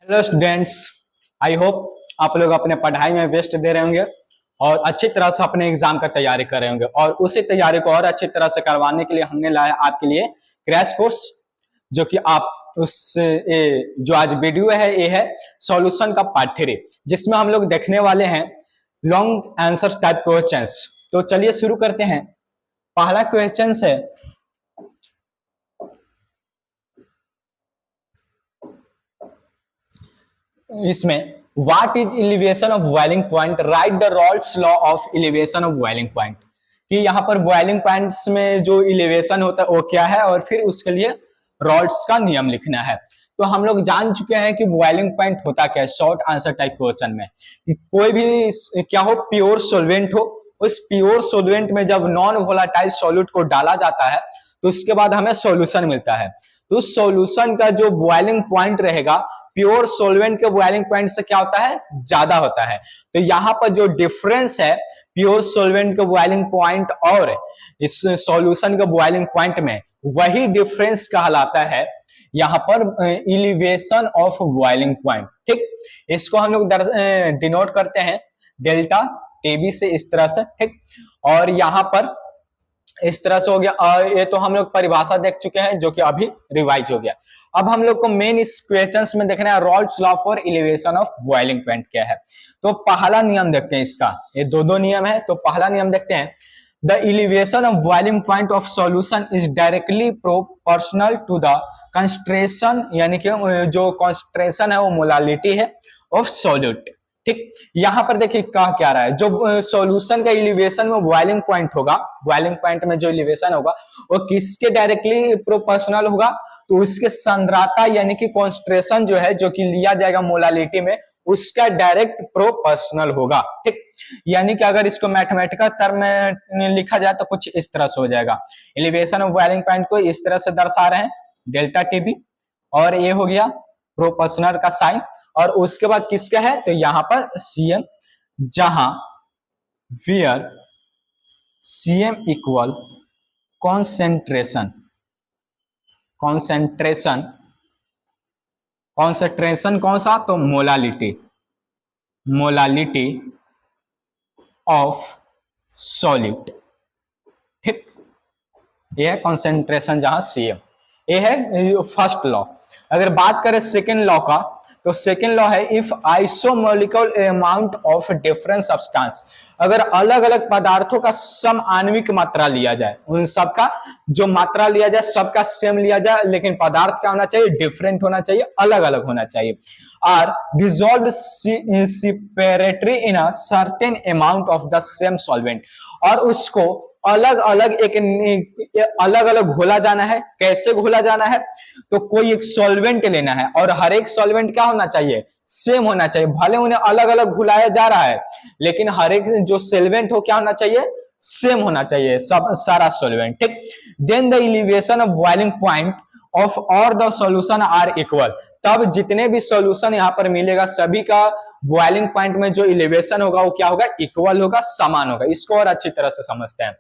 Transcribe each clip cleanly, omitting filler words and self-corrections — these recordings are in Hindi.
हेलो स्टूडेंट्स, आई होप आप लोग अपने पढ़ाई में व्यस्त दे रहे होंगे और अच्छी तरह से अपने एग्जाम का तैयारी कर रहे होंगे। और उसी तैयारी को और अच्छी तरह से करवाने के लिए हमने लाया आपके लिए क्रैश कोर्स, जो कि आप जो आज वीडियो है ये है सॉल्यूशन का पार्ट 3, जिसमें हम लोग देखने वाले हैं लॉन्ग आंसर टाइप क्वेश्चंस। तो चलिए शुरू करते हैं। पहला क्वेश्चन है, इसमें what is elevation of boiling point, right the Rawls law of elevation of boiling point. कि यहाँ पर बॉइलिंग पॉइंट्स में जो एलिवेशन होता है वो क्या है और फिर उसके लिए रॉल्स का नियम लिखना है। तो हम लोग जान चुके हैं कि बॉइलिंग पॉइंट होता क्या है शॉर्ट आंसर टाइप क्वेश्चन में, कि कोई भी क्या हो, प्योर सॉल्वेंट हो, उस प्योर सॉल्वेंट में जब नॉन वोलाटाइल सॉल्यूट को डाला जाता है तो उसके बाद हमें सॉल्यूशन मिलता है। तो उस सॉल्यूशन का जो बॉइलिंग पॉइंट रहेगा प्योर सॉल्वेंट के बॉइलिंग पॉइंट से क्या होता है, ज्यादा होता है। तो यहाँ पर जो डिफरेंस है प्योर सॉल्वेंट के बॉइलिंग पॉइंट और इस सॉल्यूशन के बॉइलिंग पॉइंट में, वही डिफरेंस कहलाता है यहाँ पर एलिवेशन ऑफ बॉइलिंग पॉइंट। ठीक, इसको हम लोग डिनोट करते हैं डेल्टा टीबी से, इस तरह से। ठीक, और यहाँ पर इस तरह से हो गया। और ये तो हम लोग परिभाषा देख चुके हैं जो कि अभी रिवाइज हो गया। अब हम लोग को मेन इस क्वेश्चंस में देखना है Rawls law for elevation of boiling point क्या है। तो पहला नियम देखते हैं इसका, ये दो नियम है। तो पहला नियम देखते हैं, the elevation of boiling point of solution is directly proportional to the concentration, यानी कि जो कंसंट्रेशन है वो मोलालिटी है ऑफ सॉल्यूट। ठीक, यहां पर देखिए कहा क्या रहा है, जो सॉल्यूशन का एलिवेशन में बॉइलिंग पॉइंट होगा, बॉइलिंग पॉइंट में जो एलिवेशन होगा वो किसके डायरेक्टली प्रोपोर्शनल होगा, तो उसके सांद्रता यानी कि कॉन्सेंट्रेशन जो है, जो कि लिया जाएगा मोलालिटी में, उसका डायरेक्ट प्रोपोर्शनल होगा। ठीक, यानी कि अगर इसको मैथमेटिकल टर्म में लिखा जाए तो कुछ इस तरह से हो जाएगा। एलिवेशन ऑफ बॉइलिंग पॉइंट को इस तरह से दर्शा रहे हैं, डेल्टा टीबी, और ये हो गया प्रोपोर्शनल का साइन। और उसके बाद किसका है, तो यहां पर सीएम, जहां wear CM equal concentration, concentration कौन सा, तो मोलालिटी, मोलालिटी ऑफ सॉल्यूट। ठीक, ये है कॉन्सेंट्रेशन जहां सीएम, ये है फर्स्ट लॉ। अगर बात करें सेकेंड लॉ का, तो सेकेंड लॉ है if isomolecule amount of different substance, अगर अलग अलग पदार्थों का सम आणविक मात्रा लिया जाए, उन सबका जो मात्रा लिया जाए सबका सेम लिया जाए, लेकिन पदार्थ क्या होना चाहिए, डिफरेंट होना चाहिए, अलग अलग होना चाहिए। Are dissolved separately in a certain amount of the same solvent, और उसको अलग अलग अलग अलग घोला जाना है। कैसे घोला जाना है, तो कोई एक सॉल्वेंट लेना है और हर एक सॉल्वेंट क्या होना चाहिए, सेम होना चाहिए। भले उन्हें अलग अलग घुलाया जा रहा है, लेकिन हर एक जो सॉल्वेंट हो क्या होना चाहिए, सेम होना चाहिए, सब सारा सॉल्वेंट। ठीक, then the elevation of boiling point of all the solution are equal, तब जितने भी सॉल्यूशन यहाँ पर मिलेगा सभी का बॉइलिंग पॉइंट में जो एलिवेशन होगा वो क्या होगा, इक्वल होगा, समान होगा। इसको और अच्छी तरह से समझते हैं।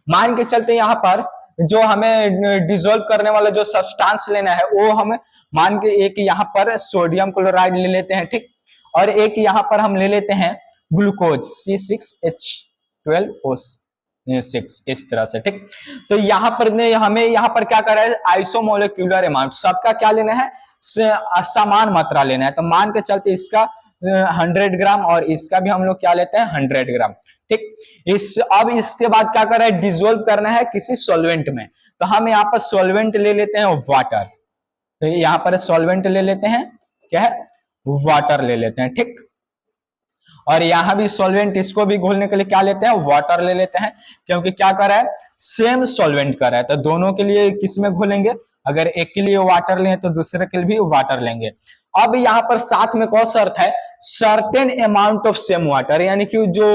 मान के चलते यहाँ पर जो हमें डिसॉल्व करने वाला जो सब्सटेंस लेना है, वो हमें मान के एक यहाँ पर सोडियम क्लोराइड ले लेते हैं। ठीक, और एक यहाँ पर हम ले लेते हैं ग्लूकोज C6H12O6, इस तरह से। ठीक, तो यहाँ पर हमें यहाँ पर क्या कर रहा है, आइसोमोलिक्यूलर अमाउंट, सबका क्या लेना है, समान मात्रा लेना है। तो मान के चलते इसका 100 ग्राम और इसका भी हम लोग क्या लेते हैं, 100 ग्राम। ठीक, अब इसके बाद क्या कर रहा है, डिसॉल्व करना है किसी सॉल्वेंट में। तो हम यहाँ पर सॉल्वेंट ले लेते हैं वाटर, तो यहाँ पर सॉल्वेंट ले लेते हैं, क्या है, वाटर ले लेते हैं। ठीक, और यहां भी सॉल्वेंट, इसको भी घोलने के लिए क्या लेते हैं, वाटर ले लेते हैं, क्योंकि क्या कर रहा है, सेम सॉल्वेंट कर रहा है। तो दोनों के लिए किस में घोलेंगे, अगर एक के लिए वाटर लें तो दूसरे के लिए भी वाटर लेंगे। अब यहाँ पर साथ में कौन शर्त है, certain amount of same water, यानी कि जो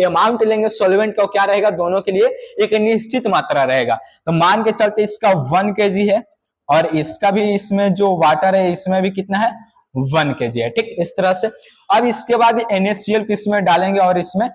अमाउंट लेंगे सॉल्वेंट का क्या रहेगा, दोनों के लिए एक निश्चित मात्रा रहेगा। तो मान के चलते इसका 1 kg है और इसका भी, इसमें जो वाटर है इसमें भी कितना है, 1 kg है। ठीक, इस तरह से। अब इसके बाद NaCl को इसमें डालेंगे और इसमें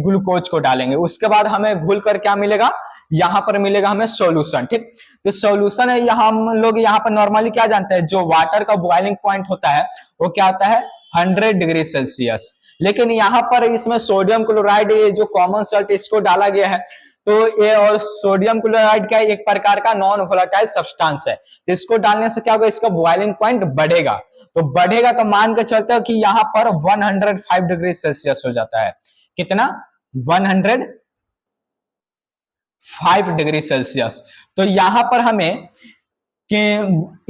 ग्लूकोज को डालेंगे। उसके बाद हमें घुल कर क्या मिलेगा, यहाँ पर मिलेगा हमें सॉल्यूशन। ठीक, तो सॉल्यूशन है, यहाँ हम लोग यहाँ पर नॉर्मली क्या जानते हैं, जो वाटर का बॉइलिंग पॉइंट होता है वो क्या होता है 100 डिग्री सेल्सियस। लेकिन यहाँ पर इसमें सोडियम क्लोराइड, ये जो कॉमन सॉल्ट इसको डाला गया है, तो ये और सोडियम क्लोराइड क्या है, एक प्रकार का नॉन वोलेटाइल सब्सटेंस है। तो इसको डालने से क्या होगा, इसका बॉइलिंग पॉइंट बढ़ेगा। तो बढ़ेगा तो मान के चलते हो कि यहाँ पर 105 डिग्री सेल्सियस हो जाता है। कितना, 105 डिग्री सेल्सियस। तो यहां पर हमें कि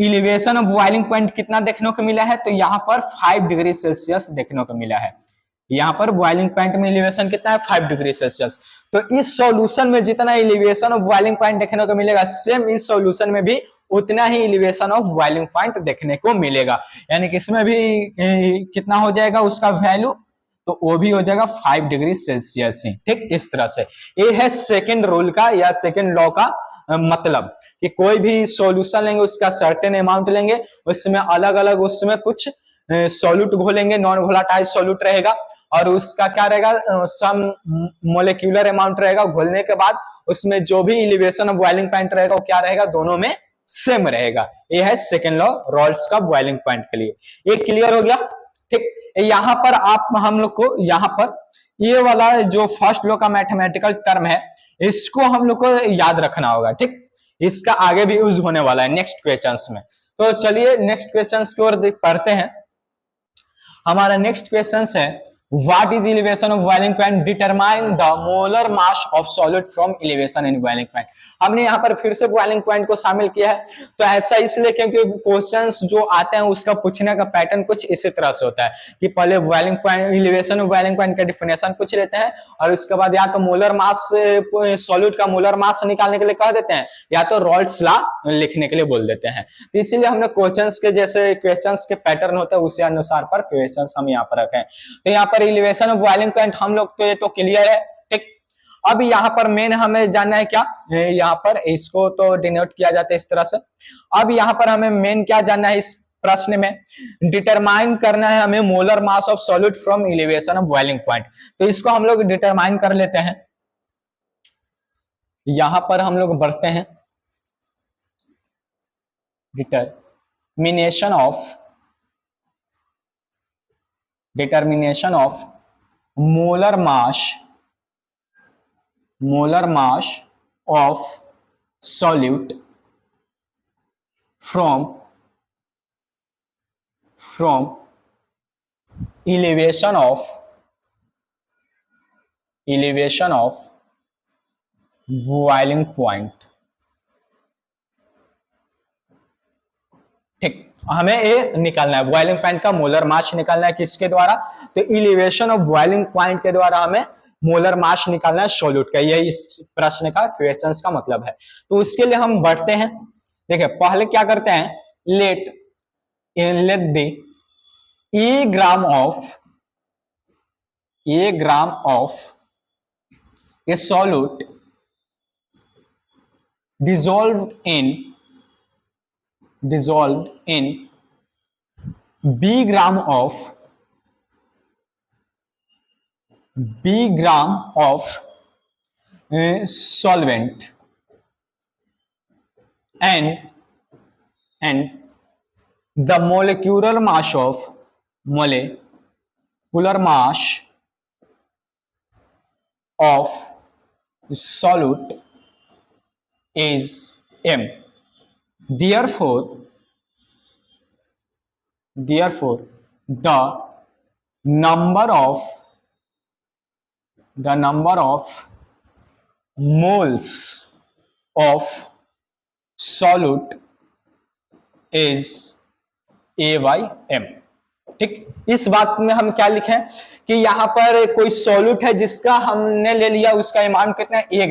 इलिवेशन ऑफ बॉइलिंग पॉइंट कितना देखने को मिला है, तो यहां पर 5 डिग्री सेल्सियस देखने को मिला है। यहां पर बॉइलिंग पॉइंट में इलिवेशन कितना है, 5 डिग्री सेल्सियस। तो इस सॉल्यूशन में जितना इलिवेशन ऑफ बॉइलिंग पॉइंट देखने को मिलेगा, सेम इस सॉल्यूशन में भी उतना ही इलिवेशन ऑफ बॉइलिंग पॉइंट देखने को मिलेगा। यानी कि इसमें भी कितना हो जाएगा उसका वैल्यू, तो वो भी हो जाएगा 5 डिग्री सेल्सियस ही। ठीक, इस तरह से ये है सेकेंड रूल का या सेकेंड लॉ का मतलब कि कोई भी सॉल्यूशन लेंगे उसका सर्टेन अमाउंट लेंगे, उसमें अलग अलग उसमें कुछ सॉल्यूट घोलेंगे, नॉन वोलेटाइल सॉल्यूट रहेगा, और उसका क्या रहेगा, सम मोलिक्यूलर अमाउंट रहेगा। घोलने के बाद उसमें जो भी इलिवेशन ऑफ बॉइलिंग पॉइंट रहेगा वो क्या रहेगा, दोनों में सेम रहेगा। ये है सेकेंड लॉ रॉल्स का बॉइलिंग पॉइंट के लिए। ये क्लियर हो गया। ठीक, यहाँ पर आप हम लोग को यहाँ पर ये वाला जो फर्स्ट लॉ का मैथमेटिकल टर्म है, इसको हम लोग को याद रखना होगा। ठीक, इसका आगे भी यूज होने वाला है नेक्स्ट क्वेश्चंस में। तो चलिए नेक्स्ट क्वेश्चंस की ओर पढ़ते हैं। हमारा नेक्स्ट क्वेश्चन है, What is elevation of boiling point? Determine the molar mass of solid from elevation in boiling point. हमने यहाँ पर फिर से बॉइलिंग पॉइंट को शामिल किया है। तो ऐसा इसलिए क्योंकि क्वेश्चंस जो आते हैं उसका पूछने का पैटर्न कुछ इसी तरह से होता है कि पहले boiling point, elevation of boiling point का डिफिनेशन पूछ लेते हैं, और उसके बाद या तो मोलर मास, सॉलिड का मोलर मास निकालने के लिए कह देते हैं, या तो रॉल्स लॉ लिखने के लिए बोल देते हैं। तो इसीलिए हमने क्वेश्चंस के जैसे क्वेश्चंस के पैटर्न होता है उसी अनुसार पर क्वेश्चंस हम यहाँ पर रखे। तो यहाँ पर इलिवेशन ऑफ बॉइलिंग पॉइंट हम लोग तो ये तो क्लियर है। ठीक, अब यहाँ पर मेन हमें जानना है क्या, यहाँ पर इसको तो डिनोट किया जाता है इस तरह से। अब यहाँ पर हमें मेन क्या जानना है इस प्रश्न में, डिटरमाइन करना है हमें molar mass of solid from elevation of boiling point. तो इसको हम लोग डिटरमाइन कर लेते हैं। यहां पर हम लोग बढ़ते हैं, determination of molar mass of solute from elevation of boiling point। ठीक, हमें ये निकालना है बॉइलिंग पॉइंट का मोलर मास निकालना है किसके द्वारा, तो इलिवेशन ऑफ बॉइलिंग पॉइंट के द्वारा हमें मोलर मास निकालना है सॉल्यूट का। यही इस प्रश्न का क्वेश्चंस का मतलब है। तो उसके लिए हम बढ़ते हैं। देखिए पहले क्या करते हैं, let the A gram of A solute dissolved in b gram of solvent and the molecular mass of solute is m। therefore the number of moles of solute is A/m। ठीक, इस बात में हम क्या लिखें कि यहां पर कोई सॉल्यूट है जिसका हमने ले लिया, उसका अमाउंट कितना है, ए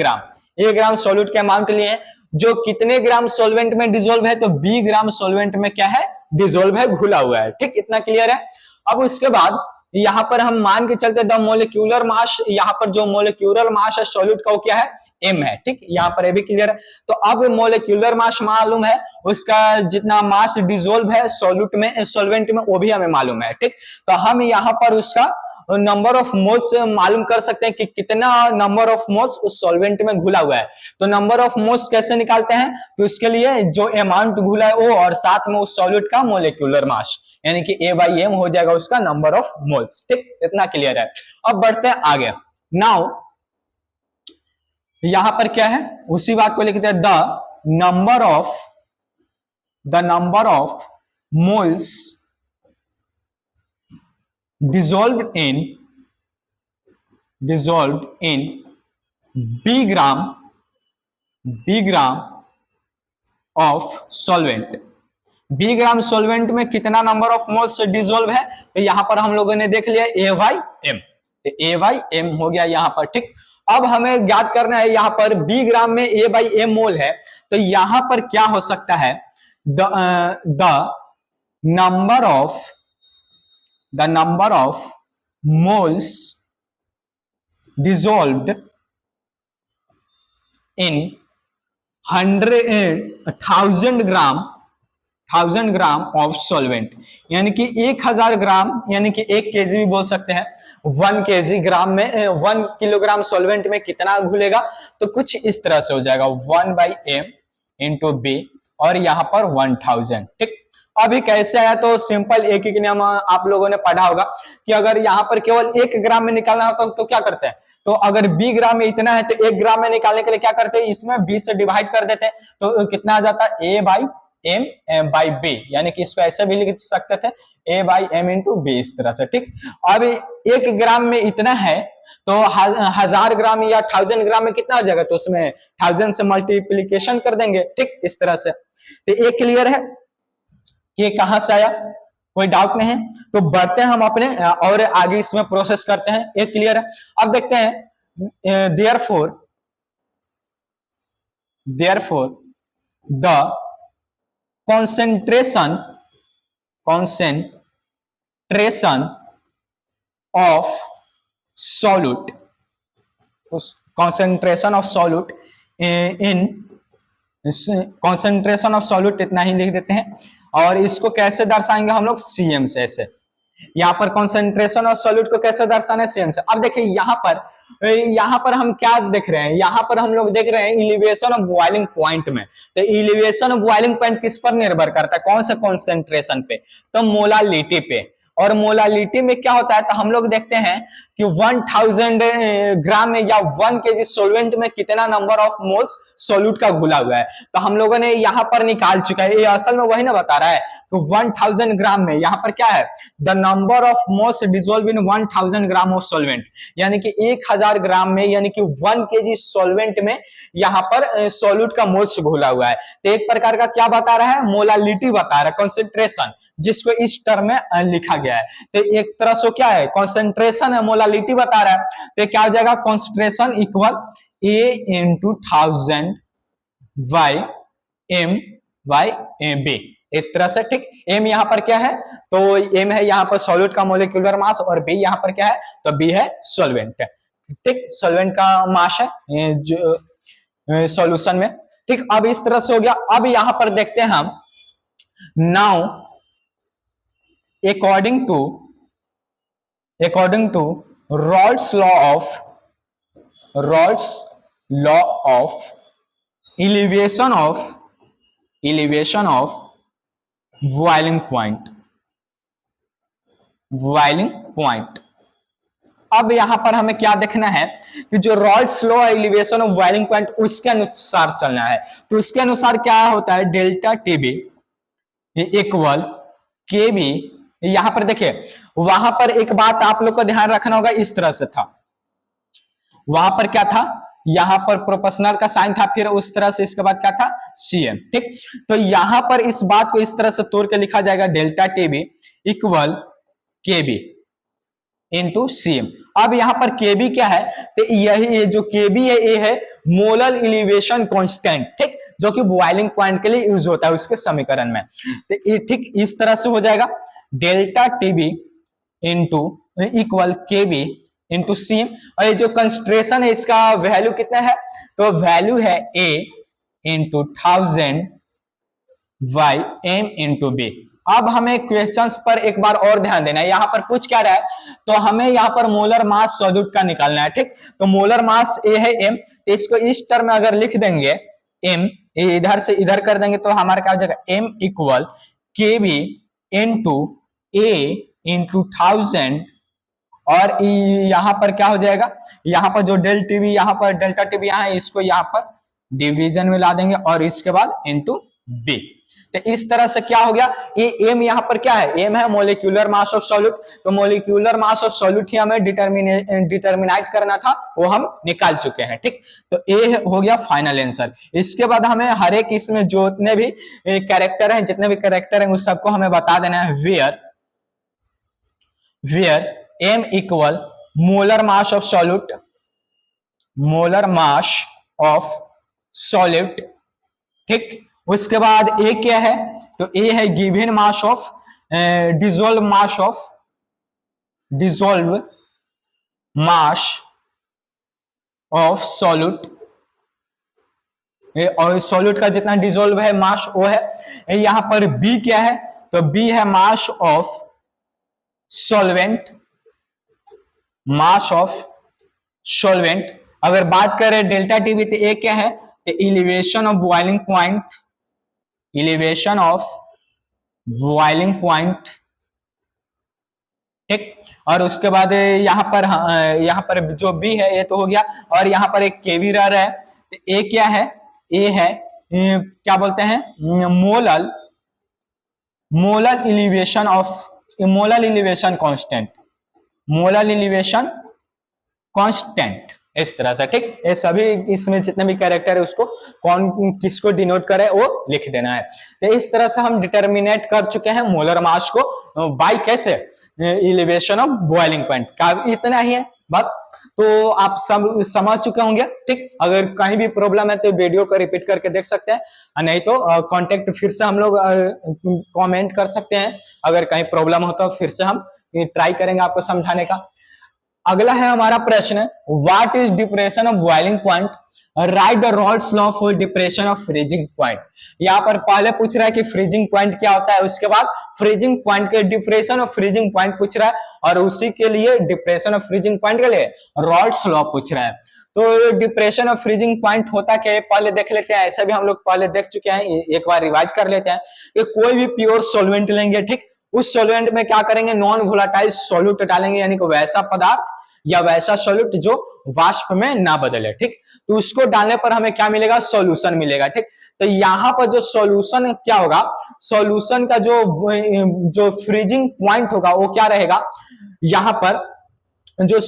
ग्राम सॉल्यूट के अमाउंट लिए जो कितने ग्राम सॉल्वेंट में डिसॉल्व है, तो 20 ग्राम सॉल्वेंट में क्या है, डिसॉल्व है, घुला हुआ है। ठीक, इतना क्लियर है। अब उसके बाद यहां पर हम मान के चलते द मोलिक्यूलर मास, यहां पर जो मोलिक्यूलर मास है सॉल्यूट का वो क्या है, m है। ठीक, यहां पर ये भी क्लियर है। तो अब मोलिक्यूलर मास मालूम है, उसका जितना मास डिसॉल्व है सॉल्यूट में, सॉल्वेंट में, वो भी हमें मालूम है। ठीक, तो हम यहां पर उसका नंबर ऑफ मोल्स से मालूम कर सकते हैं कि कितना नंबर ऑफ मोल्स उस सॉल्वेंट में घुला हुआ है। तो नंबर ऑफ मोल्स कैसे निकालते हैं, तो इसके लिए जो अमाउंट घुला है वो और साथ में उस सॉल्यूट का मोलिक्यूलर मास यानी कि A/M हो जाएगा उसका नंबर ऑफ मोल्स। ठीक, इतना क्लियर है। अब बढ़ते हैं आगे। नाउ यहां पर क्या है, उसी बात को लिखते हैं the number of moles dissolved in B gram of solvent. B gram solvent में कितना नंबर ऑफ मोल्स डिसॉल्व है, तो यहां पर हम लोगों ने देख लिया A/M, A/M हो गया यहां पर। ठीक, अब हमें याद करना है यहां पर B ग्राम में A/M मोल है, तो यहां पर क्या हो सकता है, the number of moles dissolved in 1000 gram of solvent, यानी कि 1000 ग्राम यानी कि 1 केजी भी बोल सकते हैं। 1 केजी ग्राम में 1 किलोग्राम सॉल्वेंट में कितना घुलेगा, तो कुछ इस तरह से हो जाएगा 1/M इंटू B और यहां पर 1000। ठीक, अभी कैसे आया, तो सिंपल एक ही नियम आप लोगों ने पढ़ा होगा कि अगर यहां पर केवल 1 ग्राम में निकालना हो तो क्या करते हैं, तो अगर B ग्राम में इतना है तो 1 ग्राम में निकालने के लिए क्या करते हैं, इसमें B से डिवाइड कर देते हैं, तो कितना आ जाता है A/M/B, यानी कि इसको ऐसे भी लिख सकते थे A/M इंटू B इस तरह से। ठीक, अब 1 ग्राम में इतना है तो 1000 ग्राम या 1000 ग्राम में कितना आ जाएगा, तो उसमें 1000 से मल्टीप्लीकेशन कर देंगे। ठीक, इस तरह से। तो ये क्लियर है कि कहां से आया, कोई डाउट नहीं है। तो बढ़ते हैं हम अपने और आगे इसमें प्रोसेस करते हैं, ये क्लियर है। अब देखते हैं therefore the concentration of solute concentration of solute इतना ही लिख देते हैं। और इसको कैसे दर्शाएंगे हम लोग, CM से। ऐसे यहाँ पर कॉन्सेंट्रेशन ऑफ सॉल्यूट को कैसे दर्शाना है, CM से। अब देखिए यहाँ पर हम क्या देख रहे हैं, यहाँ पर हम लोग देख रहे हैं इलिवेशन ऑफ बॉइलिंग पॉइंट में। तो इलिवेशन ऑफ बॉइलिंग पॉइंट किस पर निर्भर करता है, कौन से कॉन्सेंट्रेशन पे, तो मोलालिटी पे। और मोलालिटी में क्या होता है, तो हम लोग देखते हैं कि 1000 ग्राम में या 1 केजी सॉल्वेंट में कितना नंबर ऑफ मोल्स सॉल्यूट का घुला हुआ है, तो हम लोगों ने यहाँ पर निकाल चुका है। ये असल में वही ना बता रहा है, तो 1000 ग्राम में यहाँ पर क्या है, the number of moles dissolve in 1000 gram of solvent, यानी कि 1000 ग्राम में यानी कि 1 केजी सॉल्वेंट में यहाँ पर सॉल्यूट का मोल्स घुला हुआ है। तो एक प्रकार का क्या बता रहा है, मोलालिटी बता रहा है, कॉन्सेंट्रेशन, जिसको इस टर्म में लिखा गया है। तो एक तरह से क्या है, कॉन्सेंट्रेशन है, मोलालिटी बता रहा है। तो क्या हो जाएगा, concentration equal A into 1000 M/B इस तरह से। ठीक, M यहाँ पर क्या है, तो M है यहाँ पर सॉल्यूट का मोलिकुलर मास और B यहाँ पर क्या है, तो B है सॉल्वेंट। ठीक, सॉल्वेंट का मास है जो सॉल्यूशन में। ठीक, अब इस तरह से हो गया। अब यहाँ पर देखते हैं हम, now according to Raoult's law of elevation of boiling point। अब यहां पर हमें क्या देखना है कि जो Raoult's law elevation of boiling point उसके अनुसार चलना है। तो उसके अनुसार क्या होता है, डेल्टा टीबी इक्वल केबी। यहां पर देखिए, वहां पर एक बात आप लोग को ध्यान रखना होगा, इस तरह से था, वहां पर क्या था, यहां पर प्रोपोर्शनल का साइन था, फिर उस तरह से इसके बाद क्या था, CM। ठीक, तो यहां पर इस बात को इस तरह से तोड़ के लिखा जाएगा, डेल्टा टीबी इक्वल केबी इंटू CM। अब यहां पर केबी क्या है, तो यही जो केबी है ये है मोलर एलिवेशन कांस्टेंट। ठीक, जो कि बॉइलिंग पॉइंट के लिए यूज होता है उसके समीकरण में। तो ये ठीक इस तरह से हो जाएगा, डेल्टा टीबी इंटू इक्वल केबी इंटू CM। और ये जो कंसंट्रेशन है इसका वैल्यू कितना है, तो वैल्यू है A into 1000 M into B। अब हमें क्वेश्चंस पर एक बार और ध्यान देना है। यहाँ पर पूछ क्या रहा है, तो हमें यहाँ पर मोलर मास सॉल्यूट का निकालना है, ठीक। तो मोलर मास ए है m, तो इसको इस टर्म में अगर लिख देंगे m, इधर से इधर कर देंगे तो हमारा क्या हो जाएगा, m इक्वल के बी इंटू ए इंटू 1000, और यहाँ पर क्या हो जाएगा, यहाँ पर जो डेल टीवी, यहाँ पर डेल्टा टीवी यहाँ है, इसको यहाँ पर डिवीजन में ला देंगे और इसके बाद इंटू बी। तो इस तरह से क्या हो गया, ये एम यहाँ पर क्या है, एम है मोलिक्यूलर मास ऑफ सॉल्यूट, तो मोलिक्यूलर मास ऑफ सॉल्यूट ही हमें डिटर्मिनेट करना था, वो हम निकाल चुके हैं, ठीक। तो ए हो गया फाइनल आंसर। इसके बाद हमें हर एक इसमें जितने भी कैरेक्टर हैं, जितने भी कैरेक्टर हैं उस सबको हमें बता देना है। Where m equal molar mass of solute, molar mass of solute, ठीक। उसके बाद ए क्या है, तो ए है given mass of dissolve mass of solute, और सॉल्यूट का जितना डिसॉल्व है मास वो है। यहाँ पर बी क्या है, तो बी है mass of solvent, mass of solvent. अगर बात करें डेल्टा टीवी तो ए क्या है, तो elevation of boiling point, elevation of boiling point, ठीक। और उसके बाद यहाँ पर जो बी है ये तो हो गया, और यहाँ पर एक केवी रह रहा है, तो ए क्या है, ए है क्या बोलते हैं, molar elevation of, molar elevation constant, molar elevation constant, इस तरह से, ठीक। ये सभी इसमें जितने भी कैरेक्टर है उसको कौन किसको डिनोट करे वो लिख देना है। तो इस तरह से हम डिटर्मिनेट कर चुके हैं मोलर मास को बाय कैसे, इलिवेशन ऑफ बॉइलिंग पॉइंट का। इतना ही है बस, तो आप सब समझ चुके होंगे, ठीक। अगर कहीं भी प्रॉब्लम है तो वीडियो को रिपीट करके देख सकते हैं, नहीं तो कांटेक्ट फिर से हम लोग कमेंट कर सकते हैं। अगर कहीं प्रॉब्लम हो तो फिर से हम ट्राई करेंगे आपको समझाने का। अगला है हमारा प्रश्न, what is depression of boiling point, right the Rawls law for depression of freezing point. यहाँ पर पहले पूछ रहा है कि फ्रीजिंग पॉइंट क्या होता है, उसके बाद फ्रीजिंग पॉइंट के डिप्रेशन ऑफ फ्रीजिंग पॉइंट पूछ रहा है, और उसी के लिए डिप्रेशन ऑफ फ्रीजिंग पॉइंट के लिए रॉल्स लॉ पूछ रहा है। तो डिप्रेशन ऑफ फ्रीजिंग पॉइंट होता क्या है पहले देख लेते हैं, ऐसा भी हम लोग पहले देख चुके हैं, एक बार रिवाइज कर लेते हैं। कि कोई भी प्योर सॉल्वेंट लेंगे, ठीक, उस सॉल्वेंट में क्या करेंगे, नॉन वोलेटाइल सॉल्यूट डालेंगे, यानी कि वैसा पदार्थ या वैसा सॉल्यूट जो वाष्प में ना बदले, ठीक। तो उसको डालने पर हमें क्या मिलेगा, सॉल्यूशन मिलेगा, ठीक। तो यहाँ पर जो सॉल्यूशन क्या होगा, सॉल्यूशन का जो फ्रीजिंग पॉइंट होगा वो क्या रहेगा, यहाँ पर जो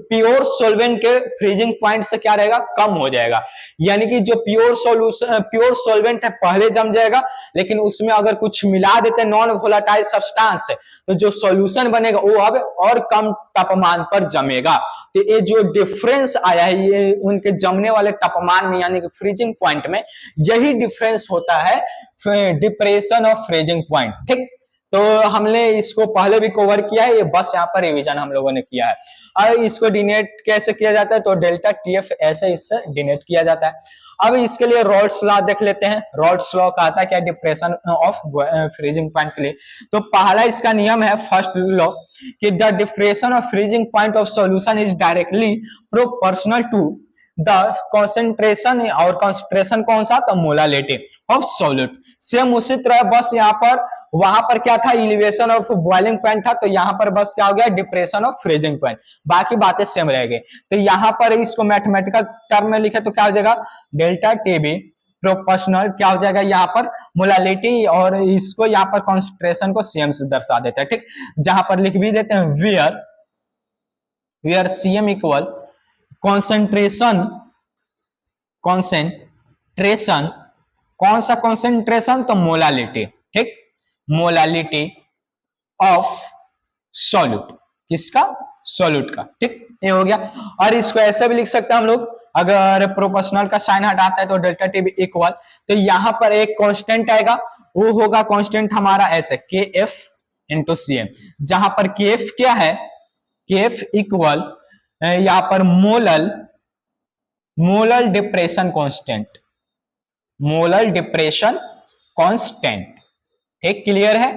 प्योर सॉल्वेंट के फ्रीजिंग पॉइंट से क्या रहेगा, कम हो जाएगा। यानी कि जो प्योर सॉल्वेंट है पहले जम जाएगा, लेकिन उसमें अगर कुछ मिला देते हैं नॉन वोलेटाइल सब्सटेंस से, तो जो सॉल्यूशन बनेगा वो अब और कम तापमान पर जमेगा। तो ये जो डिफरेंस आया है ये उनके जमने वाले तापमान में, यानी कि फ्रीजिंग पॉइंट में, यही डिफरेंस होता है डिप्रेशन ऑफ फ्रीजिंग पॉइंट, ठीक। तो हमने इसको पहले भी कवर किया है, ये बस यहाँ पर रिवीजन हम लोगों ने किया है। और इसको डिनोट कैसे किया जाता है, तो डेल्टा टीएफ ऐसे इससे डिनोट किया जाता है। अब इसके लिए रॉल्स लॉ देख लेते हैं। रॉल्स लॉ कहता है क्या, डिप्रेशन ऑफ फ्रीजिंग पॉइंट के लिए। तो पहला इसका नियम है, फर्स्ट लॉ, कि the depression of freezing point of solution is directly proportional to the concentration, और कॉन्सेंट्रेशन कौन सा, तो मोलालिटी ऑफ सॉल्यूट। सेम उसी तरह बस यहाँ पर, वहां पर क्या था, एलिवेशन ऑफ बॉइलिंग पॉइंट था, तो यहाँ पर बस क्या हो गया, डिप्रेशन ऑफ फ्रीजिंग पॉइंट, बाकी बातें सेम रह गई। तो यहाँ पर इसको मैथमेटिकल टर्म में लिखे तो क्या हो जाएगा, डेल्टा टीबी प्रोपोर्शनल क्या हो जाएगा, यहाँ पर मोलालिटी, और इसको यहाँ पर कॉन्सेंट्रेशन को सेम से दर्शा देते हैं, ठीक। जहां पर लिख भी देते हैं वेयर सीएम इक्वल कॉन्सेंट्रेशन, कौन सा कॉन्सेंट्रेशन, तो मोलालिटी, ठीक, मोलालिटी ऑफ सॉल्यूट, किसका, सॉल्यूट का, ठीक। ये हो गया। और इसको ऐसे भी लिख सकते हैं हम लोग, अगर प्रोपोर्शनल का साइन हटाता है तो डेल्टा टी बी इक्वल, तो यहां पर एक कांस्टेंट आएगा, वो होगा कांस्टेंट हमारा ऐसे के एफ इंटू सी एम, जहां पर के एफ क्या है, के एफ इक्वल यहां पर molar depression constant, molar depression constant, ठीक, क्लियर है।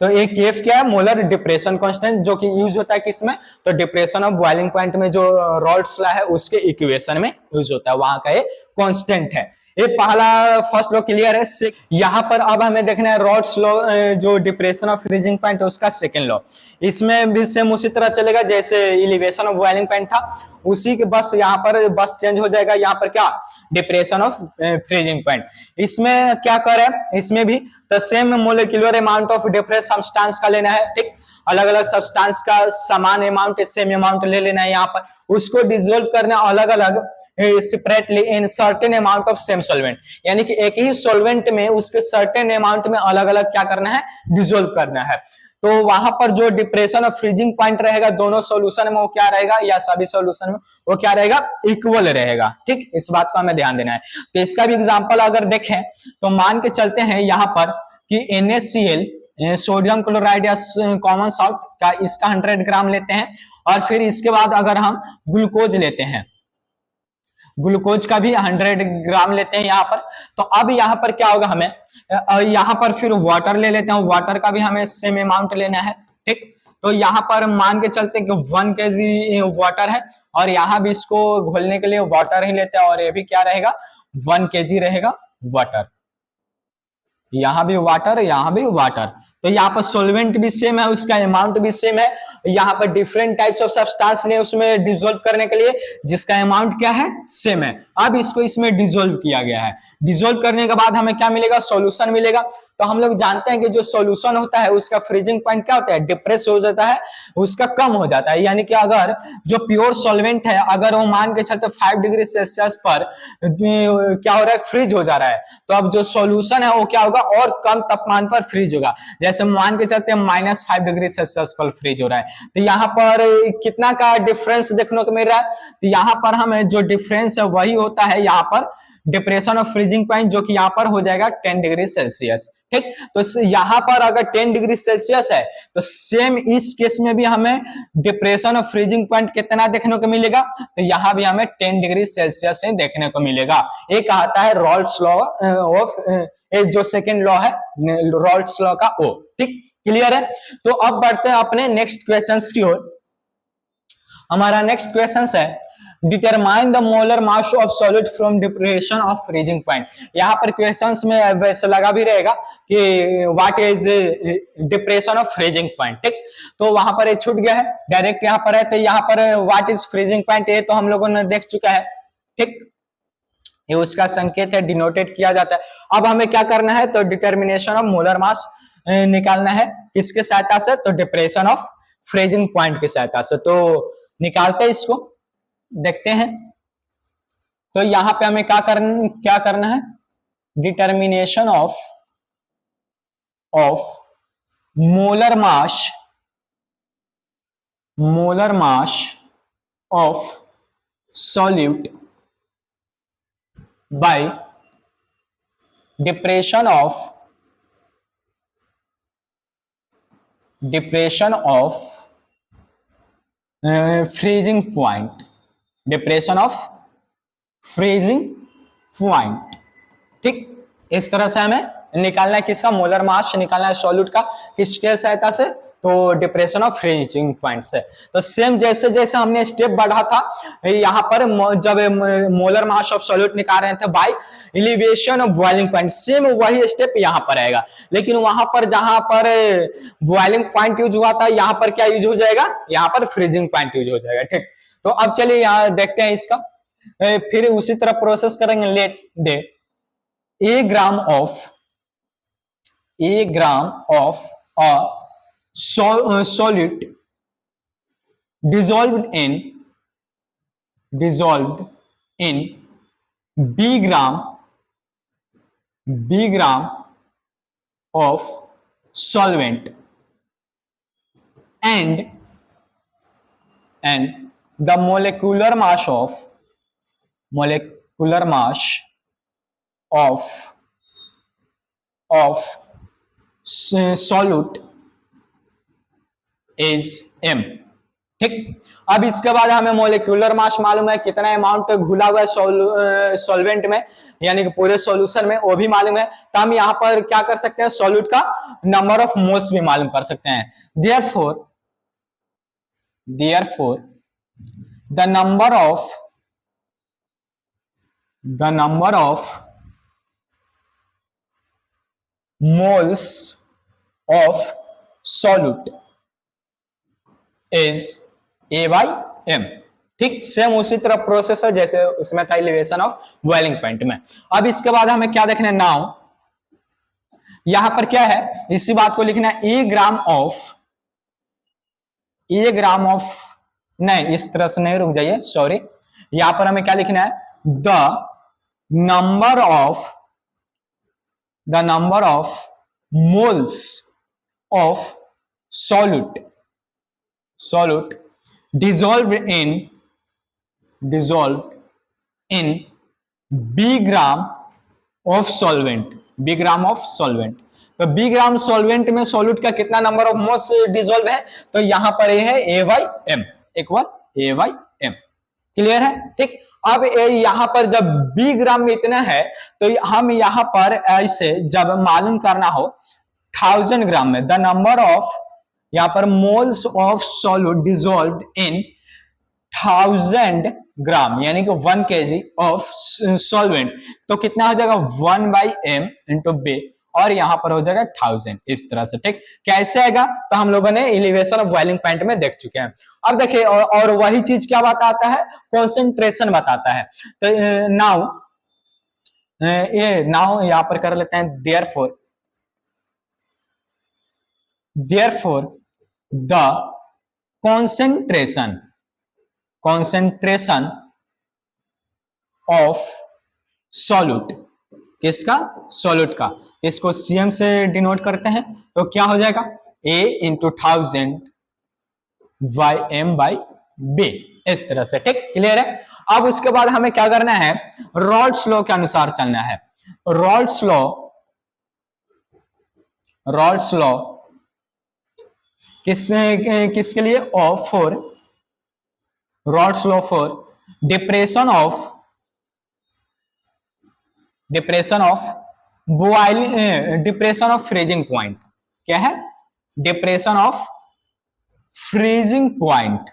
तो एक केफ क्या है, मोलर डिप्रेशन कांस्टेंट, जो कि यूज होता है किसमें, तो डिप्रेशन ऑफ बॉइलिंग पॉइंट में जो रॉल्ट्स लॉ है उसके इक्वेशन में यूज होता है, वहां का ये कांस्टेंट है। ये पहला फर्स्ट लॉ क्लियर है। यहाँ पर अब हमें देखना है रॉल्ट्स लॉ, जो डिप्रेशन ऑफ फ्रीजिंग पॉइंट है उसका सेकंड लॉ। इसमें भी सेम उसी तरह चलेगा जैसे एलिवेशन ऑफ बॉइलिंग पॉइंट था, उसी के बस यहाँ पर बस चेंज हो जाएगा, यहाँ पर क्या, डिप्रेशन ऑफ फ्रीजिंग पॉइंट। इसमें क्या करें, इसमें भी the same molecular amount of different substance का लेना है, ठीक, अलग अलग सब्सटेंस का समान अमाउंट, सेम अमाउंट ले लेना है यहाँ पर, उसको डिसोल्व करना अलग अलग separately in certain amount of same solvent, यानी कि एक ही सॉल्वेंट में उसके सर्टेन अमाउंट में अलग अलग क्या करना है, डिसोल्व करना है। तो वहां पर जो डिप्रेशन ऑफ फ्रीजिंग पॉइंट रहेगा दोनों सॉल्यूशन में वो क्या रहेगा, या सभी सॉल्यूशन में वो क्या रहेगा, इक्वल रहेगा, ठीक, इस बात को हमें ध्यान देना है। तो इसका भी एग्जांपल अगर देखें तो मान के चलते हैं यहाँ पर कि NaCl सोडियम क्लोराइड या कॉमन सॉल्ट का, इसका 100 ग्राम लेते हैं, और फिर इसके बाद अगर हम ग्लूकोज लेते हैं, ग्लूकोज का भी 100 ग्राम लेते हैं यहाँ पर, तो अब यहाँ पर क्या होगा, हमें यहाँ पर फिर वाटर ले लेते हैं, वाटर का भी हमें सेम अमाउंट लेना है, ठीक। तो यहाँ पर मान के चलते हैं कि 1 kg वाटर है, और यहाँ भी इसको घोलने के लिए वाटर ही लेते हैं, और ये भी क्या रहेगा, 1 kg रहेगा वाटर, यहाँ भी वाटर, यहाँ भी वाटर। तो यहाँ पर सॉल्वेंट भी सेम है, उसका अमाउंट भी सेम है, यहाँ पर डिफरेंट टाइप्स ऑफ सब्सटेंस ने उसमें डिसोल्व करने के लिए, जिसका अमाउंट क्या है, सेम है। अब इसको इसमें डिसोल्व किया गया है, डिसोल्व करने के बाद हमें क्या मिलेगा, सॉल्यूशन मिलेगा। तो हम लोग जानते हैं कि जो सॉल्यूशन होता है उसका फ्रीजिंग पॉइंट क्या होता है, डिप्रेस हो जाता है, उसका कम हो जाता है, यानी कि अगर जो प्योर सॉल्वेंट है अगर वो मान के चलते 5 डिग्री सेल्सियस पर क्या हो रहा है, फ्रीज हो जा रहा है, तो अब जो सॉल्यूशन है वो क्या होगा, और कम तापमान पर फ्रीज होगा, जैसे मान के चलते -5 डिग्री सेल्सियस पर फ्रीज हो रहा है। तो यहाँ पर कितना का डिफरेंस देखने को मिल रहा है, तो यहाँ पर हमें जो डिफरेंस है वही होता है यहाँ पर डिप्रेशन ऑफ फ्रीजिंग पॉइंट, जो कि यहाँ पर हो जाएगा 10 डिग्री सेल्सियस, ठीक। तो यहाँ पर अगर 10 डिग्री सेल्सियस है तो सेम इस केस में भी हमें डिप्रेशन ऑफ फ्रीजिंग पॉइंट कितना देखने को मिलेगा, तो यहाँ भी हमें 10 डिग्री सेल्सियस से देखने को मिलेगा। ये कहता है रॉल्ट्स लॉ ऑफ, जो सेकेंड लॉ है रॉल्ट्स लॉ का, ओ, ठीक, क्लियर है। तो अब बढ़ते हैं अपने नेक्स्ट क्वेश्चन की ओर। हमारा नेक्स्ट क्वेश्चन है determine the molar mass of solid from depression of freezing point. यहाँ पर क्वेश्चंस में वैसे लगा भी रहेगा कि what is depression of freezing point, ठीक। तो वहां पर ये छूट गया है, डायरेक्ट यहाँ पर है, तो यहाँ पर व्हाट इज फ्रीजिंग पॉइंट, ये तो हम लोगों ने देख चुका है, ठीक, ये उसका संकेत है, डिनोटेड किया जाता है। अब हमें क्या करना है, तो डिटर्मिनेशन ऑफ मोलर मास निकालना है, किसके सहायता से, तो डिप्रेशन ऑफ फ्रीजिंग पॉइंट की सहायता से। तो निकालते हैं इसको, देखते हैं। तो यहां पे हमें क्या करना है, determination of molar mass of solute bye depression of freezing point, depression of freezing point, ठीक। इस तरह से हमें निकालना है, किसका, मोलर मास निकालना है सॉल्यूट का, किसके सहायता से, तो डिप्रेशन ऑफ फ्रीजिंग पॉइंट से। तो सेम जैसे जैसे हमने स्टेप बढ़ा था, यहाँ पर जब मोलर मास ऑफ सॉल्यूट निकाल रहे थे by elevation of boiling point, same वही स्टेप यहाँ पर आएगा, लेकिन वहां पर जहां पर बॉइलिंग पॉइंट यूज हुआ था यहाँ पर क्या यूज हो जाएगा, यहाँ पर फ्रीजिंग पॉइंट यूज हो जाएगा, ठीक। तो अब चलिए यहाँ देखते हैं इसका, फिर उसी तरह प्रोसेस करेंगे। Let the A gram of a solute dissolved in b gram of solvent and the molecular mass of solute is m, ठीक। अब इसके बाद हमें मोलिक्यूलर मास मालूम है, कितना अमाउंट घुला हुआ है सॉल्वेंट में, यानी कि पूरे सॉल्यूशन में, वो भी मालूम है। तो हम यहाँ पर क्या कर सकते हैं, सॉल्यूट का नंबर ऑफ मोल्स भी मालूम कर सकते हैं। Therefore the number of moles of solute is A by M। ठीक, सेम उसी तरह प्रोसेस है जैसे उसमें था एलिवेशन ऑफ बॉइलिंग पॉइंट में। अब इसके बाद हमें क्या देखना है, नाउ यहां पर क्या है, इसी बात को लिखना है, ए ग्राम ऑफ नहीं, इस तरह से नहीं, रुक जाइए, सॉरी। यहां पर हमें क्या लिखना है, the number of moles of solute dissolved in b gram of solvent। तो b ग्राम सॉल्वेंट में सॉल्यूट का कितना नंबर ऑफ मोल्स डिसॉल्व है, तो यहां पर ये है A by M, A by M। Clear है? ठीक। अब यहां पर जब B ग्राम में इतना है, तो हम यहां पर ऐसे जब मालूम करना हो 1000 ग्राम में, द नंबर ऑफ यहां पर मोल्स ऑफ सॉल्यूट डिसॉल्व्ड इन 1000 ग्राम, यानी कि 1 kg ऑफ सॉल्वेंट, तो कितना हो जाएगा 1 by M इंटू B, और यहां पर हो जाएगा 1000, इस तरह से। ठीक, कैसे आएगा, तो हम लोगों ने एलिवेशन ऑफ बॉइलिंग पॉइंट में देख चुके हैं। अब देखिए, और वही चीज क्या बताता है, कॉन्सेंट्रेशन बताता है। तो नाउ यहां पर कर लेते हैं, therefore the concentration of solute, किसका, सॉल्यूट का, इसको सीएम से डिनोट करते हैं, तो क्या हो जाएगा, A into 1000 by M by B, इस तरह से। ठीक, क्लियर है? अब उसके बाद हमें क्या करना है, रॉल्स लॉ के अनुसार चलना है। रॉल्स लॉ किसके लिए, Rawls law for depression of freezing point. क्या है, डिप्रेशन ऑफ फ्रीजिंग पॉइंट।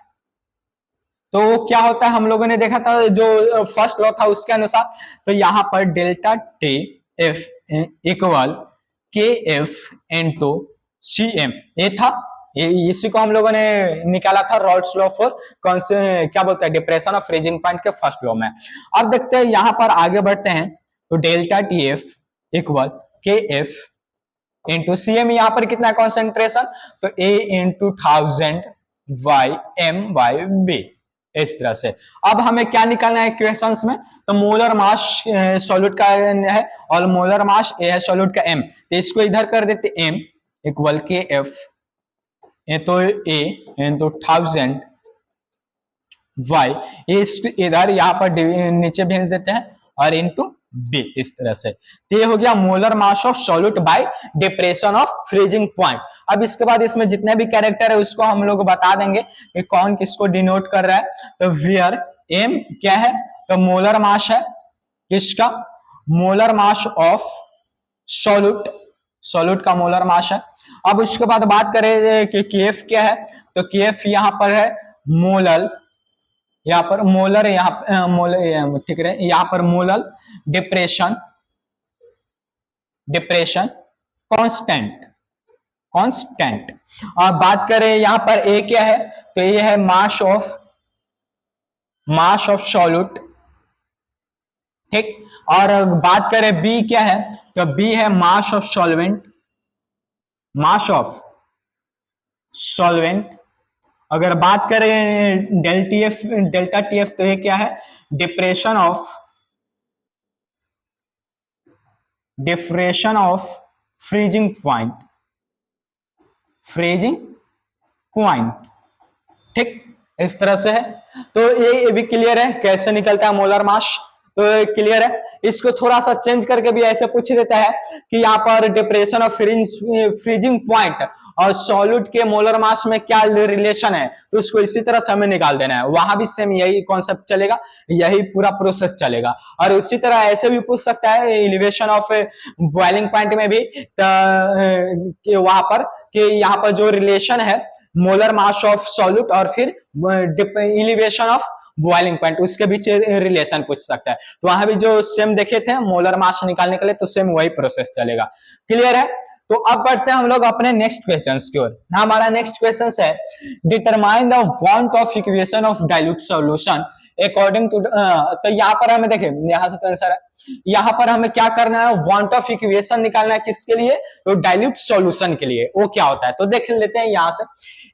तो क्या होता है, हम लोगों ने देखा था जो फर्स्ट लॉ था उसके अनुसार, तो यहां पर डेल्टा टी एफ इक्वल के एफ इंटू सी एम, ये था, इसी को हम लोगों ने निकाला था रॉल्स लॉ फॉर क्या बोलते हैं, डिप्रेशन ऑफ फ्रीजिंग पॉइंट के फर्स्ट लॉ में। अब देखते हैं, यहां पर आगे बढ़ते हैं, तो डेल्टा टी एफ इक्वल के एफ इंटू सी एम, यहां पर कितना कॉन्सेंट्रेशन, तो A into 1000 by M by B, इस तरह से। अब हमें क्या निकालना है इक्वेशंस में, तो मोलर मास सॉल्यूट का है और मोलर मास A है सॉल्यूट का M, तो इसको इधर कर देते M इक्वल के एफ तो A इंटू 1000 बाई, इधर यहाँ पर नीचे भेज देते हैं, और इंटू B, इस तरह से। तो ये हो गया molar mass of solute bye depression of freezing point. अब इसके बाद इसमें जितने भी कैरेक्टर है उसको हम लोग बता देंगे कि कौन किसको डिनोट कर रहा है। तो वेयर M क्या है, तो मोलर मास है, किसका, मोलर मास ऑफ सॉल्यूट का मोलर मास है। अब उसके बाद बात करें कि KF क्या है, तो KF यहाँ पर है मोलर, यहाँ पर मोलर, यहाँ ठीक है, यहाँ पर मोलर डिप्रेशन कांस्टेंट। और बात करें यहाँ पर A क्या है, तो ये है मास ऑफ सॉल्यूट। ठीक, और बात करें B क्या है, तो B है मास ऑफ सॉल्वेंट। अगर बात करें डेल्टा TF, तो ये क्या है, डिप्रेशन ऑफ फ्रीजिंग पॉइंट। ठीक, इस तरह से है। तो ये भी क्लियर है कैसे निकलता है मोलर मास, तो क्लियर है। इसको थोड़ा सा चेंज करके भी ऐसे पूछ देता है कि यहाँ पर डिप्रेशन ऑफ फ्रीजिंग पॉइंट और सॉल्यूट के मोलर मास में क्या रिलेशन है, तो उसको इसी तरह से हमें निकाल देना है। वहां भी सेम यही कॉन्सेप्ट चलेगा, यही पूरा प्रोसेस चलेगा। और उसी तरह ऐसे भी पूछ सकता है एलिवेशन ऑफ बॉइलिंग पॉइंट में भी, कि वहां पर कि यहाँ पर जो रिलेशन है मोलर मास ऑफ सॉल्यूट और फिर एलिवेशन ऑफ बॉइलिंग पॉइंट, उसके बीच रिलेशन पूछ सकता है। तो वहां भी जो सेम देखे थे मोलर मास निकालने के लिए, तो सेम वही प्रोसेस चलेगा। क्लियर है? तो अब बढ़ते हैं हम लोग अपने नेक्स्ट क्वेश्चन की ओर। हमारा नेक्स्ट क्वेश्चन है determine the van't of equation of dilute solution according to. तो यहाँ पर हमें देखें, यहाँ से तो आंसर है, यहाँ पर हमें क्या करना है, वांट ऑफ इक्वेशन निकालना है। किसके लिए? तो डाइल्यूट सॉल्यूशन के लिए। वो क्या होता है तो देख लेते हैं यहाँ से।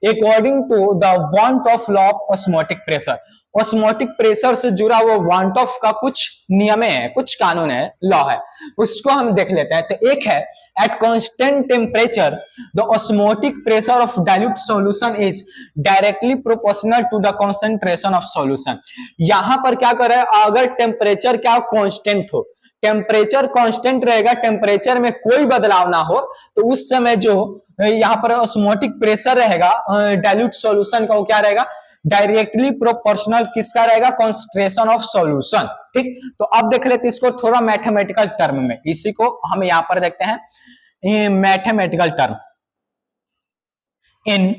According to the van't of law of osmotic pressure, osmotic pressure से जुड़ा वो वांट ऑफ का कुछ नियम है, कुछ कानून है, लॉ है, उसको हम देख लेते हैं। तो एक है at constant temperature the osmotic pressure of dilute solution is directly proportional to the concentration of solution. यहां पर क्या कर रहा है, अगर टेम्परेचर क्या कांस्टेंट हो, टेम्परेचर कांस्टेंट रहेगा, टेम्परेचर में कोई बदलाव ना हो, तो उस समय जो यहाँ पर ऑस्मोटिक प्रेशर रहेगा डाइल्यूट सॉल्यूशन का, वो क्या रहेगा, डायरेक्टली प्रोपोर्शनल किसका रहेगा, कॉन्सेंट्रेशन ऑफ सॉल्यूशन। ठीक, तो अब देख लेते इसको थोड़ा मैथमेटिकल टर्म में, इसी को हम यहां पर देखते हैं मैथमेटिकल टर्म। इन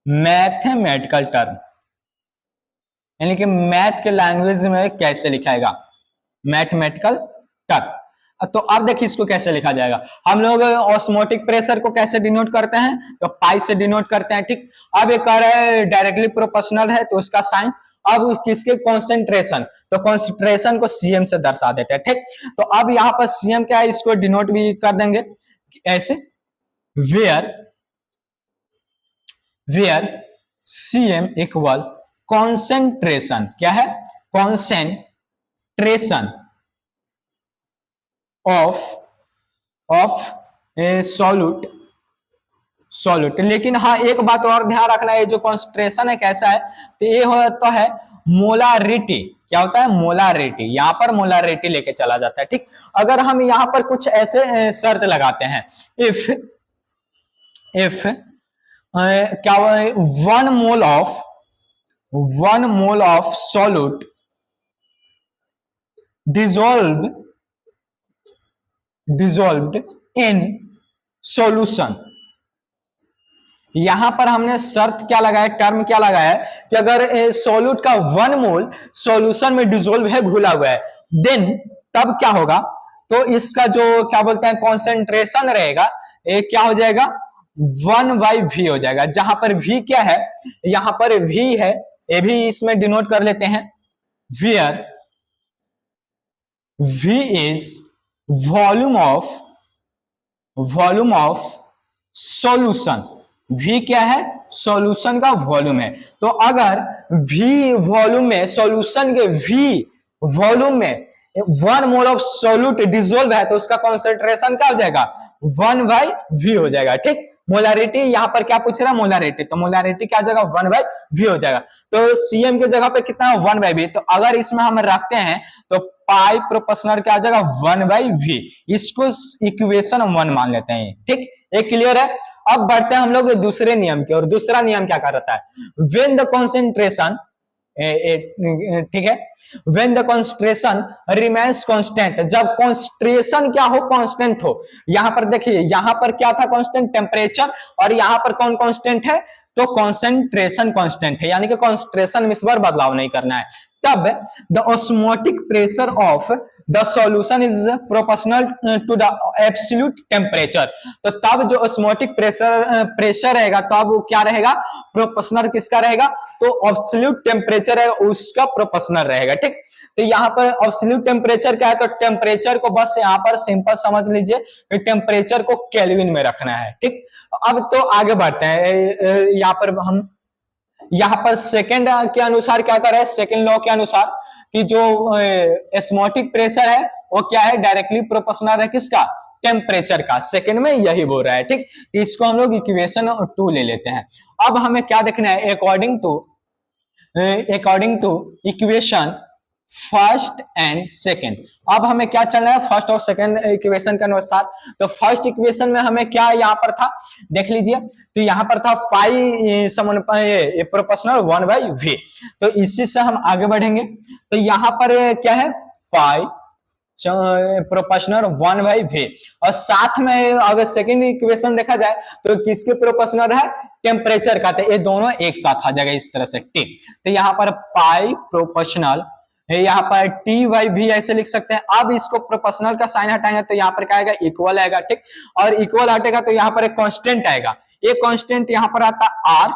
मैथमेटिकल टर्म यानी कि मैथ के लैंग्वेज में कैसे लिखाएगा, मैथमेटिकल टर्म। तो अब देखिए इसको कैसे लिखा जाएगा। हम लोग ऑस्मोटिक प्रेशर को कैसे डिनोट करते हैं, तो पाई से डिनोट करते हैं। ठीक, अब ये कह रहा है डायरेक्टली प्रोपोर्शनल है, तो उसका साइन, अब किसके कॉन्सेंट्रेशन, तो कॉन्सेंट्रेशन को सीएम से दर्शा देते हैं। ठीक, तो अब यहाँ पर सीएम क्या है, इसको डिनोट भी कर देंगे ऐसे, वेयर सीएम इक्वल कॉन्सेंट्रेशन, क्या है, कॉन्सेंट्रेशन ऑफ ए सॉल्यूट। लेकिन हाँ एक बात और ध्यान रखना है, जो कॉन्सेंट्रेशन है कैसा है, तो ये होता है मोलारिटी। क्या होता है, मोलारिटी। यहाँ पर मोलारिटी लेके चला जाता है। ठीक, अगर हम यहाँ पर कुछ ऐसे शर्त लगाते हैं, इफ क्या 1 mole of solute dissolved in solution। यहां पर हमने शर्त क्या लगाया, टर्म क्या लगाया कि अगर सॉल्यूट का 1 मोल सॉल्यूशन में डिसॉल्व है, घुला हुआ है, देन तब क्या होगा, तो इसका जो क्या बोलते हैं कॉन्सेंट्रेशन रहेगा, ये क्या हो जाएगा, 1/v हो जाएगा। जहां पर v क्या है, यहां पर v है, ये भी इसमें डिनोट कर लेते हैं, where v is volume of solution. v क्या है, सॉल्यूशन का वॉल्यूम है। तो अगर v वॉल्यूम में, सॉल्यूशन के v वॉल्यूम में 1 मोल ऑफ सॉल्यूट डिसॉल्व है, तो उसका कॉन्सेंट्रेशन क्या हो जाएगा, 1/v हो जाएगा। ठीक, मोलारिटी यहां पर क्या पूछ रहा है, मोलारिटी, तो मोलारिटी क्या जाएगा, 1/v हो जाएगा। तो सीएम की जगह पे कितना है, 1/v। तो अगर इसमें हम रखते हैं तो पाई प्रोपोर्शनल क्या आ जाएगा, 1/v। इसको इक्वेशन 1 मान लेते हैं। ठीक, ये क्लियर है। अब बढ़ते हैं हम लोग दूसरे नियम की और। दूसरा नियम क्या करता है, व्हेन द कॉन्सेंट्रेशन, ठीक है, when the concentration remains constant, जब कॉन्सेंट्रेशन क्या हो, कांस्टेंट हो। यहां पर देखिए, यहां पर क्या था कांस्टेंट, टेम्परेचर, और यहां पर कौन कांस्टेंट है, तो कॉन्सेंट्रेशन कांस्टेंट है, यानी कि कॉन्सेंट्रेशन में इस बार बदलाव नहीं करना है। तब the osmotic pressure of the solution is proportional to the absolute temperature. तो तब जो ऑस्मोटिक प्रेशर रहेगा, तब वो क्या रहेगा, प्रोपोर्शनल किसका रहेगा, तो एब्सोल्यूट टेम्परेचर है उसका प्रोपोर्शनल रहेगा। ठीक, तो यहाँ पर एब्सोल्यूट टेम्परेचर क्या है, तो टेम्परेचर को बस यहाँ पर सिंपल समझ लीजिए कि टेम्परेचर को केल्विन में रखना है। ठीक, अब तो आगे बढ़ते हैं। यहाँ पर हम यहाँ पर सेकंड के अनुसार क्या कर रहे हैं, सेकंड लॉ के अनुसार, कि जो ऑस्मोटिक प्रेशर है वो क्या है, डायरेक्टली प्रोपोर्शनल है किसका, टेम्परेचर का। सेकंड में यही बोल रहा है। ठीक, इसको हम लोग इक्वेशन 2 ले लेते हैं। अब हमें क्या देखना है, according to equation first and second. अब हमें क्या चलना है फर्स्ट और सेकेंड इक्वेशन के अनुसार। तो फर्स्ट इक्वेशन में हमें क्या यहाँ पर था देख लीजिए, तो यहाँ पर था पाई प्रोपोर्शनल 1/v। तो इसी से हम आगे बढ़ेंगे। तो यहाँ पर क्या है पाई प्रोपोर्शनल 1/v, और साथ में अगर सेकेंड इक्वेशन देखा जाए तो किसके प्रोपोर्शनल है टेम्परेचर का। तो ये दोनों एक साथ आ जाएगा इस तरह से टी। तो यहाँ पर पाई प्रोपोर्शनल, यहाँ पर t/v ऐसे लिख सकते हैं। अब इसको प्रोपोर्शनल का साइन हटाएंगे तो यहाँ पर क्या आएगा इक्वल आएगा, ठीक। और इक्वल हटेगा तो यहाँ पर एक कांस्टेंट आएगा, ये कांस्टेंट यहाँ पर आता r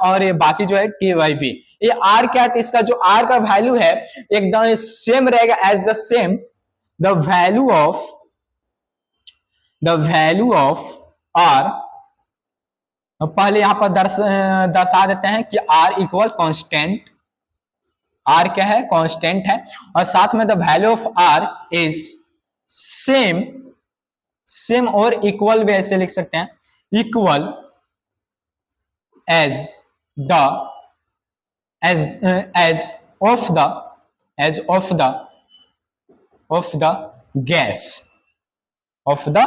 और ये बाकी जो है t/v। ये r क्या है, तो इसका जो r का वैल्यू है एकदम सेम रहेगा as the same the value of r। पहले यहां पर दर्शा देते हैं कि r इक्वल कांस्टेंट, r क्या है कांस्टेंट है, और साथ में the value of r is same और इक्वल भी ऐसे लिख सकते हैं, equal as of the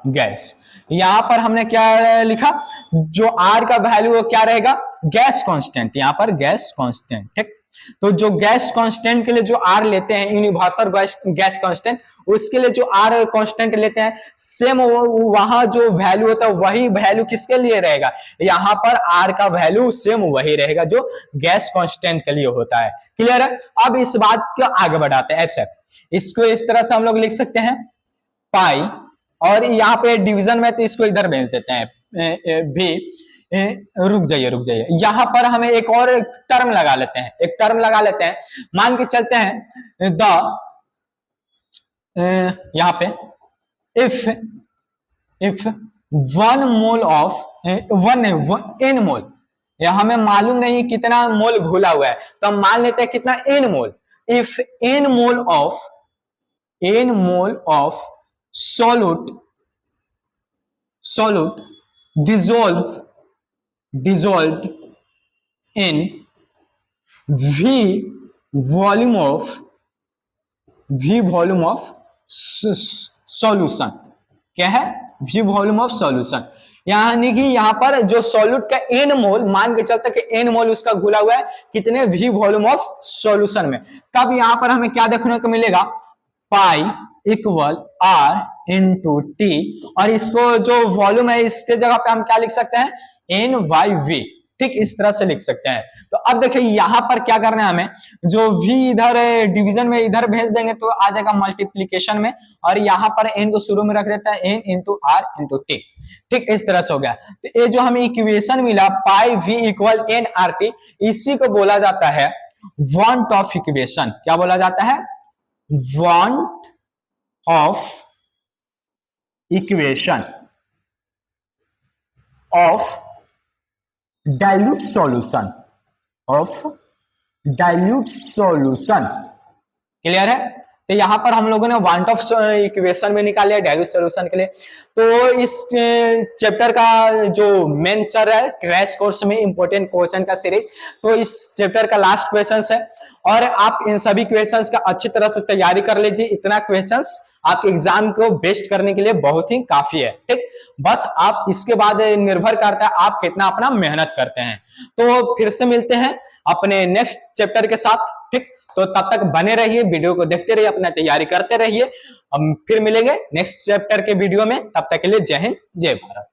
gas. यहां पर हमने क्या लिखा, जो r का वैल्यू क्या रहेगा गैस कांस्टेंट, यहां पर गैस कांस्टेंट, ठीक। तो जो गैस कांस्टेंट के लिए जो r लेते हैं यूनिवर्सल गैस कांस्टेंट, उसके लिए जो r कांस्टेंट लेते हैं सेम वहां जो वैल्यू होता है वही वैल्यू किसके लिए रहेगा, यहां पर r का वैल्यू सेम वही रहेगा जो गैस कांस्टेंट के लिए होता है। क्लियर है। अब इस बात को आगे बढ़ाते हैं ऐसे, इसको इस तरह से हम लोग लिख सकते हैं पाई, और यहाँ पे डिवीजन में तो इसको इधर भेज देते हैं भी। रुक जाइए, यहां पर हमें एक और टर्म लगा लेते हैं, मान के चलते हैं यहां पे if one mole of n मोल, हमें मालूम नहीं कितना मोल घुला हुआ है, तो हम मान लेते हैं कितना n mole. If n mole of solute dissolved in V volume of solution, क्या है V वॉल्यूम ऑफ सॉल्यूशन, यानी कि यहाँ पर जो सॉल्यूट का n मोल, मान के चलते कि n मोल उसका घुला हुआ है कितने V वॉल्यूम ऑफ सॉल्यूशन में, तब यहाँ पर हमें क्या देखने को मिलेगा pi equal r into T, और इसको जो वॉल्यूम है इसके जगह पे हम क्या लिख सकते हैं n/v, ठीक इस तरह से लिख सकते हैं। तो अब देखिए यहाँ पर क्या करना है हमें, जो v इधर डिवीजन में इधर भेज देंगे तो आ जाएगा मल्टीप्लीकेशन में, और यहाँ पर n को शुरू में रख देता है n into r into T, ठीक इस तरह से हो गया। तो ये जो हमें इक्वेशन मिला पाई v इक्वल n/r/t, इसी को बोला जाता है वांट ऑफ इक्वेशन। क्या बोला जाता है want of equation of dilute solution. Clear है। तो यहां पर हम लोगों ने वांट ऑफ इक्वेशन में निकाले डाइल्यूट सॉल्यूशन के लिए। तो इस चैप्टर का जो मेन चल रहा है क्रैश कोर्स में इंपॉर्टेंट क्वेश्चन का सीरीज, तो इस चैप्टर का लास्ट क्वेश्चन है, और आप इन सभी क्वेश्चंस का अच्छी तरह से तैयारी कर लीजिए। इतना क्वेश्चंस आपके एग्जाम को बेस्ट करने के लिए बहुत ही काफी है, ठीक। बस आप इसके बाद निर्भर करता है आप कितना अपना मेहनत करते हैं। तो फिर से मिलते हैं अपने नेक्स्ट चैप्टर के साथ, ठीक। तो तब तक बने रहिए, वीडियो को देखते रहिए, अपना तैयारी करते रहिए। हम फिर मिलेंगे नेक्स्ट चैप्टर के वीडियो में, तब तक के लिए जय हिंद जय भारत।